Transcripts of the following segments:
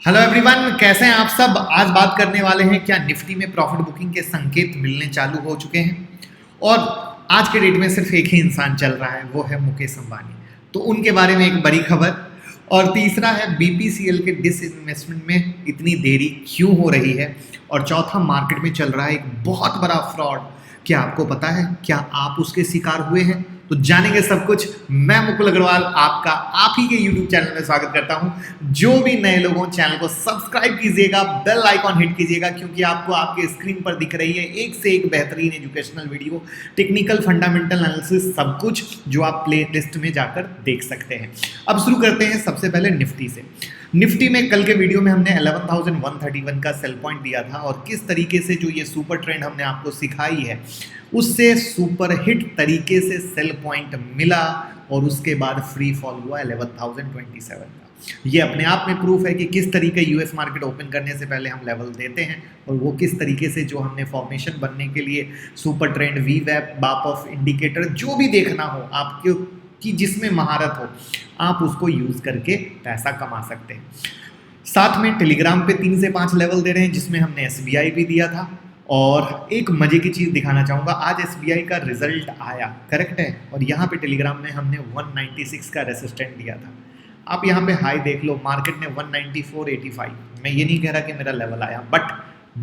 Hello everyone, कैसे हैं आप सब। आज बात करने वाले हैं क्या निफ्टी में प्रॉफिट बुकिंग के संकेत मिलने चालू हो चुके हैं। और आज के डेट में सिर्फ एक ही इंसान चल रहा है, वो है मुकेश अंबानी। तो उनके बारे में एक बड़ी खबर। और तीसरा है बीपीसीएल के डिसइन्वेस्टमेंट में इतनी देरी क्यों हो रही है। और चौथा, मार्केट में चल रहा है एक बहुत बड़ा फ्रॉड। क्या आपको पता है, क्या आप उसके शिकार हुए हैं? तो जानेंगे सब कुछ। मैं मुकुल अग्रवाल आपका आप ही के YouTube चैनल में स्वागत करता हूं। जो भी नए लोग हों, चैनल को सब्सक्राइब कीजिएगा, बेल आइकॉन हिट कीजिएगा, क्योंकि आपको आपके स्क्रीन पर दिख रही है एक से एक बेहतरीन educational video, technical fundamental analysis, सब कुछ जो आप प्ले लिस्ट में जाकर देख सकते हैं। अब शुरू करते हैं सबसे पहले निफ्टी से। निफ्टी में कल के वीडियो में हमने 11,131 का सेल पॉइंट दिया था और किस तरीके से जो ये सुपर ट्रेंड हमने आपको सिखाई है उससे सुपर हिट तरीके से सेल पॉइंट मिला और उसके बाद फ्री फॉल हुआ 11,027 का। ये अपने आप में प्रूफ है कि किस तरीके यूएस मार्केट ओपन करने से पहले हम लेवल देते हैं और वो किस तरीके से जो हमने फॉर्मेशन बनने के लिए सुपर ट्रेंड, वी वैप, बाप ऑफ इंडिकेटर, जो भी देखना हो आपके कि जिसमें महारत हो, आप उसको यूज़ करके पैसा कमा सकते हैं। साथ में टेलीग्राम पे 3 से 5 लेवल दे रहे हैं, जिसमें हमने एसबीआई भी दिया था। और एक मजे की चीज़ दिखाना चाहूँगा, आज एसबीआई का रिजल्ट आया, करेक्ट है, और यहाँ पे टेलीग्राम में हमने 196 का रेसिस्टेंट दिया था। आप यहाँ पे हाई देख लो, मार्केट ने 194.85, मैं ये नहीं कह रहा कि मेरा लेवल आया, बट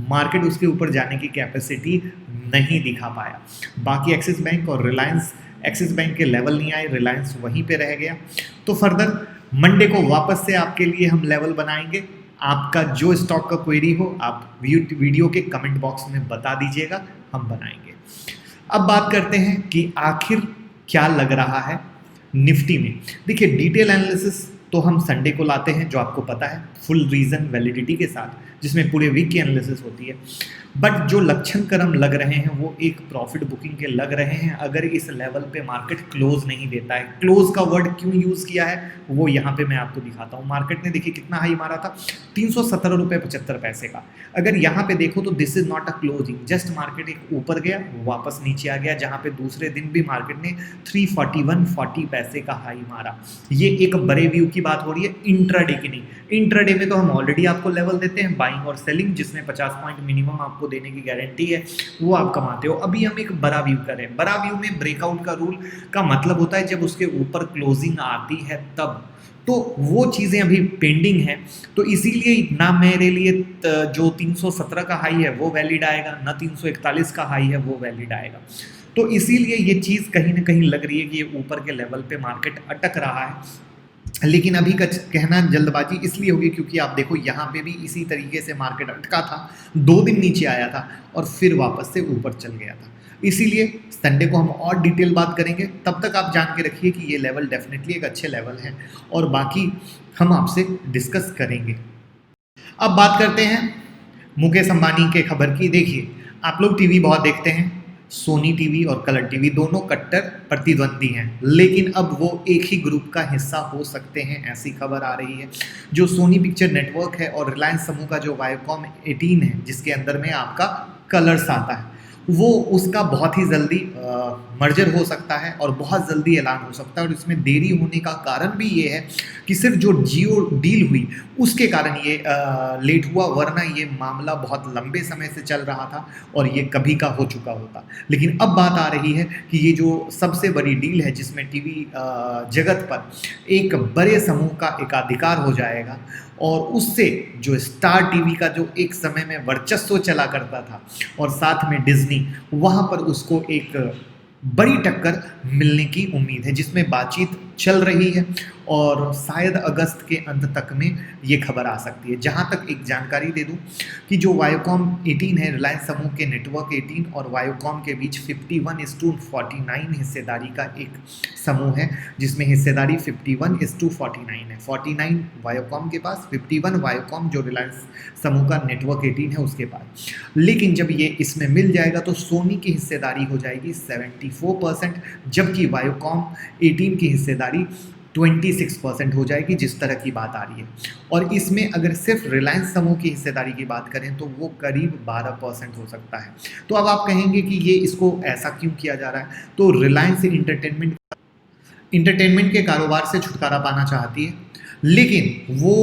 मार्केट उसके ऊपर जाने की कैपेसिटी नहीं दिखा पाया। बाकी एक्सिस बैंक और रिलायंस, एक्सिस बैंक के लेवल नहीं आए, रिलायंस वहीं पे रह गया। तो फर्दर मंडे को वापस से आपके लिए हम लेवल बनाएंगे। आपका जो स्टॉक का क्वेरी हो आप वीडियो के कमेंट बॉक्स में बता दीजिएगा, हम बनाएंगे। अब बात करते हैं कि आखिर क्या लग रहा है निफ्टी में। देखिए, डिटेल एनालिसिस तो हम संडे को लाते हैं, जो आपको पता है, फुल रीजन वैलिडिटी के साथ, जिसमें पूरे वीक की एनालिसिस होती है। बट जो लक्षण कर्म लग रहे हैं वो एक प्रॉफिट बुकिंग के लग रहे हैं, अगर इस लेवल पे मार्केट क्लोज नहीं देता है। क्लोज का वर्ड क्यों यूज़ किया है वो यहाँ पे मैं आपको दिखाता हूँ। मार्केट ने देखिए कितना हाई मारा था, 317.75 का। अगर यहाँ पे देखो तो this is not a closing, just market एक ऊपर गया वापस नीचे आ गया, जहाँ पे दूसरे दिन भी मार्केट ने 341.40 पैसे का हाई मारा। ये एक बड़े व्यू की बात हो रही है, इंट्राडे की नहीं। इंट्राडे में तो हम ऑलरेडी आपको लेवल देते हैं बाइंग और सेलिंग, जिसमें 50 पॉइंट मिनिमम आपको देने की गारंटी है, वो आप कमाते हो। अभी हम एक बड़ा व्यू करें। बड़ा व्यू में ब्रेकआउट का रूल का मतलब होता है जब उसके ऊपर क्लोजिंग आती है तब, तो वो चीज़ें अभी पेंडिंग हैं। तो इसीलिए ना मेरे लिए जो 317 का हाई है वो वैलिड आएगा, ना 341 का हाई है वो वैलिड आएगा। तो इसीलिए ये चीज़ कहीं ना कहीं लग रही है कि ये ऊपर के लेवल पे मार्केट अटक रहा है। लेकिन अभी का कहना जल्दबाजी इसलिए होगी क्योंकि आप देखो यहाँ पे भी इसी तरीके से मार्केट अटका था, 2 दिन नीचे आया था और फिर वापस से ऊपर चल गया था। इसीलिए संडे को हम और डिटेल बात करेंगे। तब तक आप जान के रखिए कि ये लेवल डेफिनेटली एक अच्छे लेवल हैं और बाकी हम आपसे डिस्कस करेंगे। अब बात करते हैं मुकेश अंबानी के खबर की। देखिए, आप लोग टीवी बहुत देखते हैं, सोनी टीवी और कलर टीवी दोनों कट्टर प्रतिद्वंदी हैं, लेकिन अब वो एक ही ग्रुप का हिस्सा हो सकते हैं, ऐसी खबर आ रही है। जो सोनी पिक्चर नेटवर्क है और रिलायंस समूह का जो वायोकॉम 18 है, जिसके अंदर में आपका कलर्स आता है, वो उसका बहुत ही जल्दी मर्जर हो सकता है और बहुत जल्दी ऐलान हो सकता है। और इसमें देरी होने का कारण भी ये है कि सिर्फ जो जियो डील हुई उसके कारण ये लेट हुआ, वरना ये मामला बहुत लंबे समय से चल रहा था और ये कभी का हो चुका होता। लेकिन अब बात आ रही है कि ये जो सबसे बड़ी डील है, जिसमें टीवी जगत पर एक बड़े समूह का एकाधिकार हो जाएगा और उससे जो स्टार टीवी का जो एक समय में वर्चस्व चला करता था और साथ में डिज्नी, वहाँ पर उसको एक बड़ी टक्कर मिलने की उम्मीद है, जिसमें बातचीत चल रही है और शायद अगस्त के अंत तक में ये खबर आ सकती है। जहाँ तक एक जानकारी दे दूं कि जो वायोकॉम 18 है, रिलायंस समूह के नेटवर्क 18 और वायोकॉम के बीच 51:49 हिस्सेदारी का एक समूह है, जिसमें हिस्सेदारी 51:49 है। 49 वायोकॉम के पास, 51 वायोकॉम जो रिलायंस समूह का नेटवर्क 18 है उसके पास। लेकिन जब ये इसमें मिल जाएगा तो सोनी की हिस्सेदारी हो जाएगी 74%, जबकि वायोकॉम 18 की हिस्सेदारी 26% हो जाएगी, जिस तरह की बात आ रही है। और इसमें अगर सिर्फ रिलायंस समूह की हिस्सेदारी की बात करें तो वो करीब 12% हो सकता है। तो अब आप कहेंगे कि ये इसको ऐसा क्यों किया जा रहा है? तो रिलायंस इंटरटेनमेंट के कारोबार से छुटकारा पाना चाहती है, लेकिन वो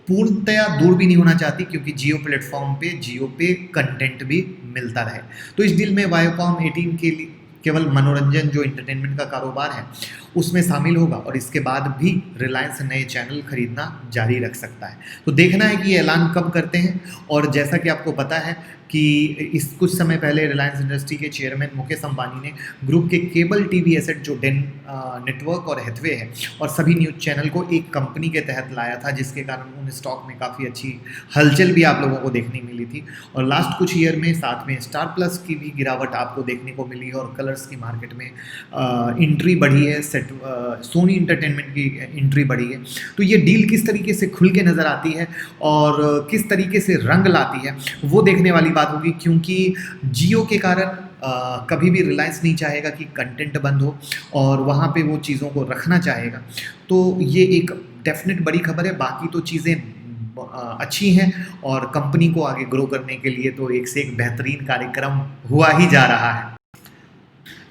पूर्णतया दूर भी नहीं होना चाहती, क्योंकि जियो प्लेटफॉर्म पे जियो पे कंटेंट भी मिलता रहे। तो इस डील में वायोकॉम 18 के लिए केवल मनोरंजन जो इंटरटेनमेंट का कारोबार है उसमें शामिल होगा, और इसके बाद भी रिलायंस नए चैनल खरीदना जारी रख सकता है। तो देखना है कि ये ऐलान कब करते हैं। और जैसा कि आपको पता है कि इस कुछ समय पहले रिलायंस इंडस्ट्री के चेयरमैन मुकेश अंबानी ने ग्रुप के केबल टीवी एसेट जो डेन नेटवर्क और हैथवे है और सभी न्यूज़ चैनल को एक कंपनी के तहत लाया था, जिसके कारण उन स्टॉक में काफ़ी अच्छी हलचल भी आप लोगों को देखने मिली थी। और लास्ट कुछ ईयर में साथ में स्टार प्लस की भी गिरावट आपको देखने को मिली है, और कलर्स की मार्केट में एंट्री बढ़ी है, सोनी इंटरटेनमेंट की एंट्री बढ़ी है। तो ये डील किस तरीके से खुल के नज़र आती है और किस तरीके से रंग लाती है वो देखने वाली बात होगी, क्योंकि जियो के कारण कभी भी रिलायंस नहीं चाहेगा कि कंटेंट बंद हो, और वहाँ पे वो चीज़ों को रखना चाहेगा। तो ये एक डेफिनेट बड़ी खबर है। बाकी तो चीज़ें अच्छी हैं, और कंपनी को आगे ग्रो करने के लिए तो एक से एक बेहतरीन कार्यक्रम हुआ ही जा रहा है।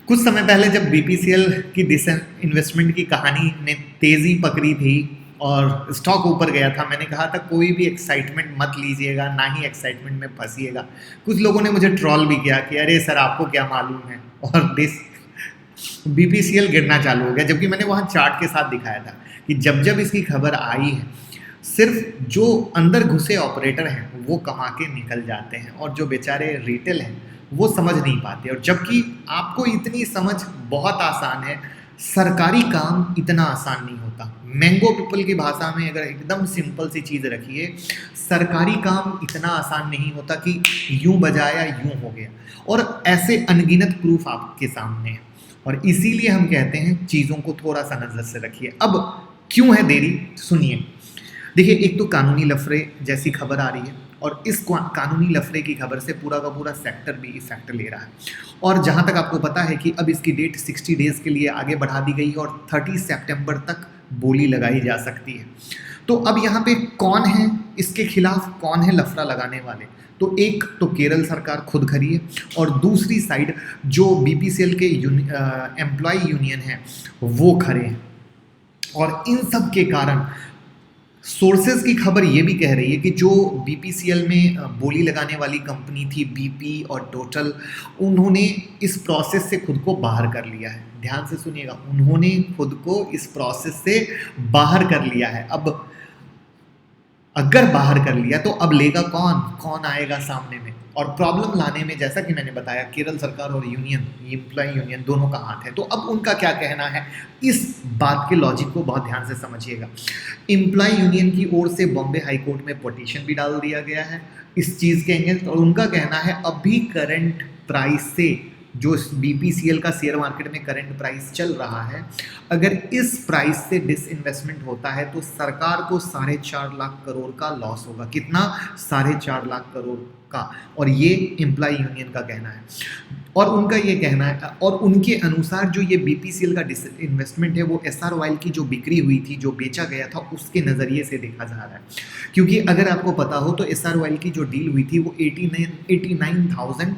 कुछ समय पहले जब बीपीसीएल की डिसइन्वेस्टमेंट की कहानी ने तेज़ी पकड़ी थी और स्टॉक ऊपर गया था, मैंने कहा था कोई भी एक्साइटमेंट मत लीजिएगा, ना ही एक्साइटमेंट में फंसिएगा। कुछ लोगों ने मुझे ट्रॉल भी किया कि अरे सर आपको क्या मालूम है, और बीपीसीएल गिरना चालू हो गया, जबकि मैंने वहाँ चार्ट के साथ दिखाया था कि जब जब इसकी खबर आई है सिर्फ जो अंदर घुसे ऑपरेटर हैं वो कमा के निकल जाते हैं, और जो बेचारे रिटेल हैं वो समझ नहीं पाते। और जबकि आपको इतनी समझ बहुत आसान है, सरकारी काम इतना आसान नहीं होता। मैंगो पीपल की भाषा में अगर एकदम सिंपल सी चीज़ रखिए, सरकारी काम इतना आसान नहीं होता कि यूं बजाया यूं हो गया, और ऐसे अनगिनत प्रूफ आपके सामने हैं। और इसीलिए हम कहते हैं चीज़ों को थोड़ा सा नज़र से रखिए। अब क्यों है देरी, सुनिए। देखिए, एक तो कानूनी लफड़े जैसी खबर आ रही है, और इस कानूनी लफड़े की खबर से पूरा का पूरा सेक्टर भी इफेक्ट ले रहा है। और जहाँ तक आपको पता है कि अब इसकी डेट 60 डेज़ के लिए आगे बढ़ा दी गई है, और 30 सितंबर तक बोली लगाई जा सकती है। तो अब यहाँ पे कौन है इसके खिलाफ, कौन है लफड़ा लगाने वाले? तो एक तो केरल सरकार खुद खड़ी है, और दूसरी साइड जो बीपीसीएल के एम्प्लॉय यूनियन है वो खड़े हैं। और इन सब के कारण सोर्सेज की खबर ये भी कह रही है कि जो बीपीसीएल में बोली लगाने वाली कंपनी थी बीपी और टोटल, उन्होंने इस प्रोसेस से खुद को बाहर कर लिया है। ध्यान से सुनिएगा, उन्होंने खुद को इस प्रोसेस से बाहर कर लिया है। अब अगर बाहर कर लिया तो अब लेगा कौन, कौन आएगा सामने में? और प्रॉब्लम लाने में, जैसा कि मैंने बताया, केरल सरकार और यूनियन, एम्प्लॉय यूनियन दोनों का हाथ है। तो अब उनका क्या कहना है, इस बात के लॉजिक को बहुत ध्यान से समझिएगा। एम्प्लॉय यूनियन की ओर से बॉम्बे हाई कोर्ट में पिटीशन भी डाल दिया गया है इस चीज़ के अगेंस्ट, और उनका कहना है अभी करंट प्राइस से, जो बीपीसीएल का शेयर मार्केट में करंट प्राइस चल रहा है, अगर इस प्राइस से डिसइन्वेस्टमेंट होता है तो सरकार को 4.5 लाख करोड़ का लॉस होगा। कितना? 4.5 लाख करोड़ का। और ये एम्प्लॉय यूनियन का कहना है, और उनका ये कहना है, और उनके अनुसार जो ये बीपीसीएल का डिसइन्वेस्टमेंट है वो एसआर ऑयल की जो बिक्री हुई थी, जो बेचा गया था, उसके नज़रिए से देखा जा रहा है। क्योंकि अगर आपको पता हो तो एसआर ऑयल की जो डील हुई थी वो 89,000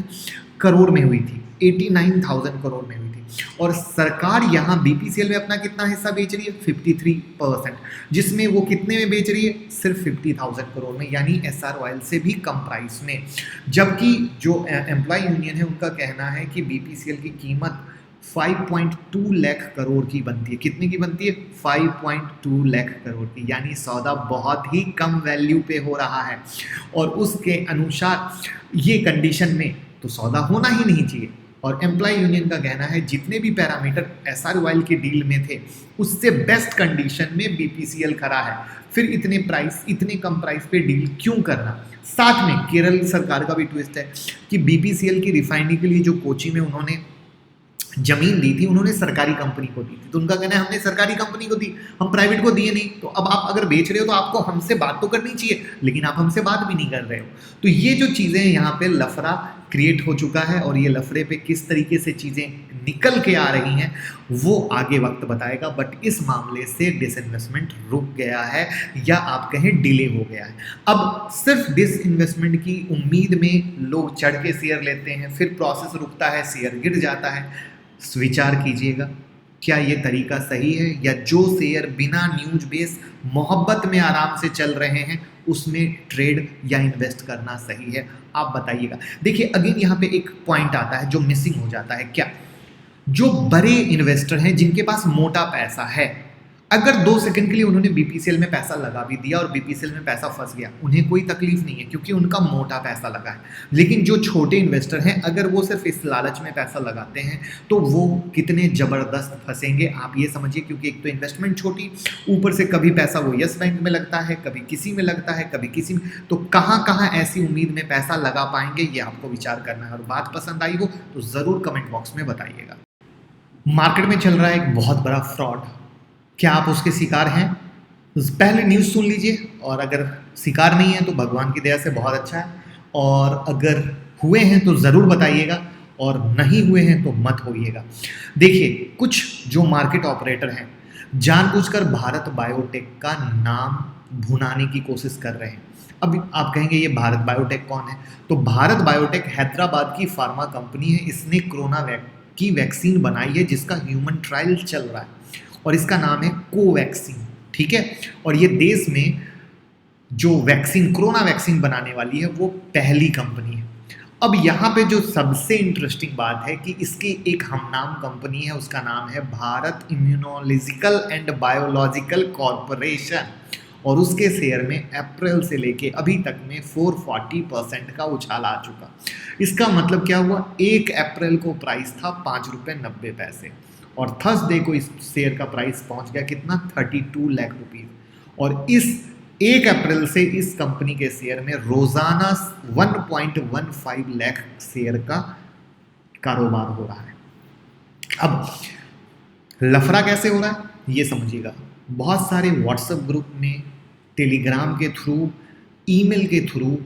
करोड़ में हुई थी, 89,000 करोड़ में हुई थी। और सरकार यहाँ बीपीसीएल में अपना कितना हिस्सा बेच रही है? 53%, जिसमें वो कितने में बेच रही है? सिर्फ 50,000 करोड़ में, यानी एसआर ऑयल से भी कम प्राइस में। जबकि जो एम्प्लॉय यूनियन है उनका कहना है कि बीपीसीएल की कीमत 5.2 लाख करोड़ की बनती है। कितने की बनती है? 5.2 लाख करोड़ की, यानी सौदा बहुत ही कम वैल्यू पे हो रहा है। और उसके अनुसार ये कंडीशन में तो सौदा होना ही नहीं चाहिए। और एम्प्लॉय यूनियन का कहना है जितने भी पैरामीटर एसआर ऑयल की डील में थे उससे बेस्ट कंडीशन में बीपीसीएल खड़ा है, फिर इतने कम प्राइस पे डील क्यों करना? साथ में केरल सरकार का भी ट्विस्ट है कि बीपीसीएल की रिफाइनरी के लिए जो कोची में उन्होंने जमीन दी थी, उन्होंने सरकारी कंपनी को दी थी। तो उनका कहना है हमने सरकारी कंपनी को दी, हम प्राइवेट को दिए नहीं। तो अब आप अगर बेच रहे हो तो आपको हमसे बात तो करनी चाहिए, लेकिन आप हमसे बात भी नहीं कर रहे हो। तो ये जो चीज़ें यहाँ पे लफड़ा क्रिएट हो चुका है, और ये लफड़े पे किस तरीके से चीज़ें निकल के आ रही हैं वो आगे वक्त बताएगा। बट इस मामले से डिसइन्वेस्टमेंट रुक गया है, या आप कहें डिले हो गया है। अब सिर्फ डिसइन्वेस्टमेंट की उम्मीद में लोग चढ़ के शेयर लेते हैं, फिर प्रोसेस रुकता है, शेयर गिर जाता है। विचार कीजिएगा क्या ये तरीका सही है, या जो शेयर बिना न्यूज बेस मोहब्बत में आराम से चल रहे हैं उसमें ट्रेड या इन्वेस्ट करना सही है? आप बताइएगा। देखिए अगेन यहाँ पे एक पॉइंट आता है जो मिसिंग हो जाता है। क्या जो बड़े इन्वेस्टर हैं जिनके पास मोटा पैसा है, अगर 2 सेकंड के लिए उन्होंने बीपीसीएल में पैसा लगा भी दिया और बीपीसीएल में पैसा फंस गया, उन्हें कोई तकलीफ नहीं है क्योंकि उनका मोटा पैसा लगा है। लेकिन जो छोटे इन्वेस्टर हैं, अगर वो सिर्फ इस लालच में पैसा लगाते हैं तो वो कितने ज़बरदस्त फंसेंगे आप ये समझिए। क्योंकि एक तो इन्वेस्टमेंट छोटी, ऊपर से कभी पैसा वो यस बैंक में लगता है, कभी किसी में लगता है, कभी किसी में, तो कहाँ कहाँ ऐसी उम्मीद में पैसा लगा पाएंगे, ये आपको विचार करना है। और बात पसंद आई हो तो ज़रूर कमेंट बॉक्स में बताइएगा। मार्केट में चल रहा है एक बहुत बड़ा फ्रॉड, क्या आप उसके शिकार हैं? पहले न्यूज़ सुन लीजिए, और अगर शिकार नहीं है तो भगवान की दया से बहुत अच्छा है, और अगर हुए हैं तो ज़रूर बताइएगा, और नहीं हुए हैं तो मत होइएगा। देखिए कुछ जो मार्केट ऑपरेटर हैं जानबूझकर भारत बायोटेक का नाम भुनाने की कोशिश कर रहे हैं। अब आप कहेंगे ये भारत बायोटेक कौन है? तो भारत बायोटेक हैदराबाद की फार्मा कंपनी है। इसने कोरोना की वैक्सीन बनाई है जिसका ह्यूमन ट्रायल चल रहा है, और इसका नाम है कोवैक्सीन, ठीक है। और ये देश में जो वैक्सीन, कोरोना वैक्सीन बनाने वाली है, वो पहली कंपनी है। अब यहाँ पे जो सबसे इंटरेस्टिंग बात है कि इसकी एक हमनाम कंपनी है, उसका नाम है Bharat immunological and biological corporation, और उसके शेयर में अप्रैल से लेके अभी तक में 440% का उछाल आ चुका। इसका मतलब क्या हुआ? 1 अप्रैल को प्राइस था 5 रुपये 90 पैसे, और थर्सडे को इस शेयर का प्राइस पहुंच गया कितना? 32 लाख रुपीज़। और इस 1 अप्रैल से इस कंपनी के शेयर में रोज़ाना 1.15 लाख शेयर का कारोबार हो रहा है। अब लफड़ा कैसे हो रहा है ये समझिएगा। बहुत सारे व्हाट्सएप ग्रुप में, टेलीग्राम के थ्रू, ईमेल के थ्रू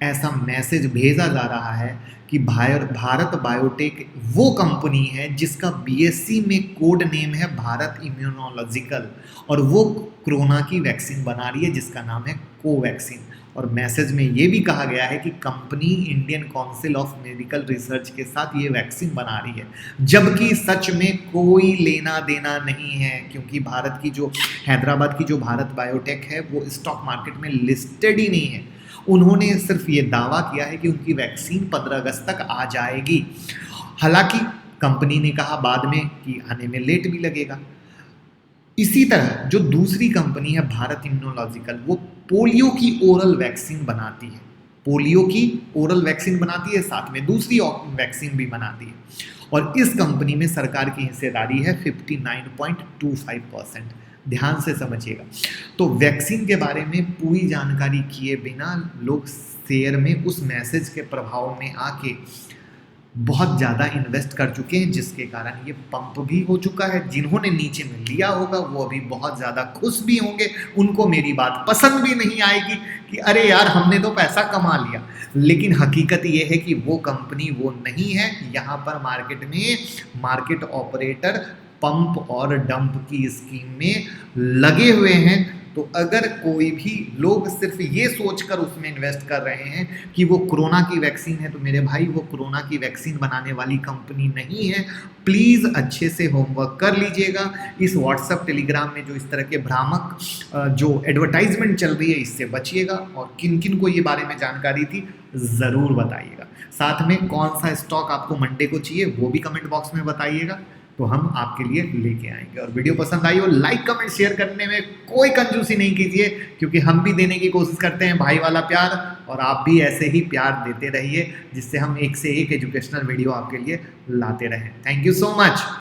ऐसा मैसेज भेजा जा रहा है कि भारत बायोटेक वो कंपनी है जिसका बीएससी में कोड नेम है भारत इम्यूनोलॉजिकल, और वो कोरोना की वैक्सीन बना रही है जिसका नाम है कोवैक्सीन। और मैसेज में ये भी कहा गया है कि company Indian council of medical research के साथ ये वैक्सीन बना रही है, जबकि सच में कोई लेना देना नहीं है, क्योंकि भारत की जो हैदराबाद की जो भारत बायोटेक है वो स्टॉक मार्केट में लिस्टेड ही नहीं है। उन्होंने सिर्फ ये दावा किया है कि उनकी वैक्सीन 15 अगस्त तक आ जाएगी। हालांकि कंपनी ने कहा बाद में कि आने में लेट भी लगेगा। इसी तरह जो दूसरी कंपनी है भारत इम्यूनोलॉजिकल, वो पोलियो की ओरल वैक्सीन बनाती है, पोलियो की ओरल वैक्सीन बनाती है, साथ में दूसरी वैक्सीन भी बनाती है, और इस कंपनी में सरकार की हिस्सेदारी है 59.25%। ध्यान से समझिएगा। तो वैक्सीन के बारे में पूरी जानकारी किए बिना लोग शेयर में उस मैसेज के प्रभाव में आके बहुत ज़्यादा इन्वेस्ट कर चुके हैं, जिसके कारण ये पंप भी हो चुका है। जिन्होंने नीचे में लिया होगा वो अभी बहुत ज़्यादा खुश भी होंगे, उनको मेरी बात पसंद भी नहीं आएगी कि अरे यार हमने तो पैसा कमा लिया। लेकिन हकीकत ये है कि वो कंपनी वो नहीं है। यहाँ पर मार्केट में मार्केट ऑपरेटर पंप और डंप की स्कीम में लगे हुए हैं। तो अगर कोई भी लोग सिर्फ ये सोचकर उसमें इन्वेस्ट कर रहे हैं कि वो कोरोना की वैक्सीन है, तो मेरे भाई वो कोरोना की वैक्सीन बनाने वाली कंपनी नहीं है। प्लीज़ अच्छे से होमवर्क कर लीजिएगा। इस व्हाट्सएप टेलीग्राम में जो इस तरह के भ्रामक जो एडवर्टाइजमेंट चल रही है इससे बचिएगा, और किन किन को ये बारे में जानकारी थी ज़रूर बताइएगा। साथ में कौन सा स्टॉक आपको मंडे को चाहिए वो भी कमेंट बॉक्स में बताइएगा, तो हम आपके लिए लेके आएंगे। और वीडियो पसंद आई हो लाइक कमेंट शेयर करने में कोई कंजूसी नहीं कीजिए, क्योंकि हम भी देने की कोशिश करते हैं भाई वाला प्यार, और आप भी ऐसे ही प्यार देते रहिए जिससे हम एक से एक एजुकेशनल वीडियो आपके लिए लाते रहें। Thank you so much.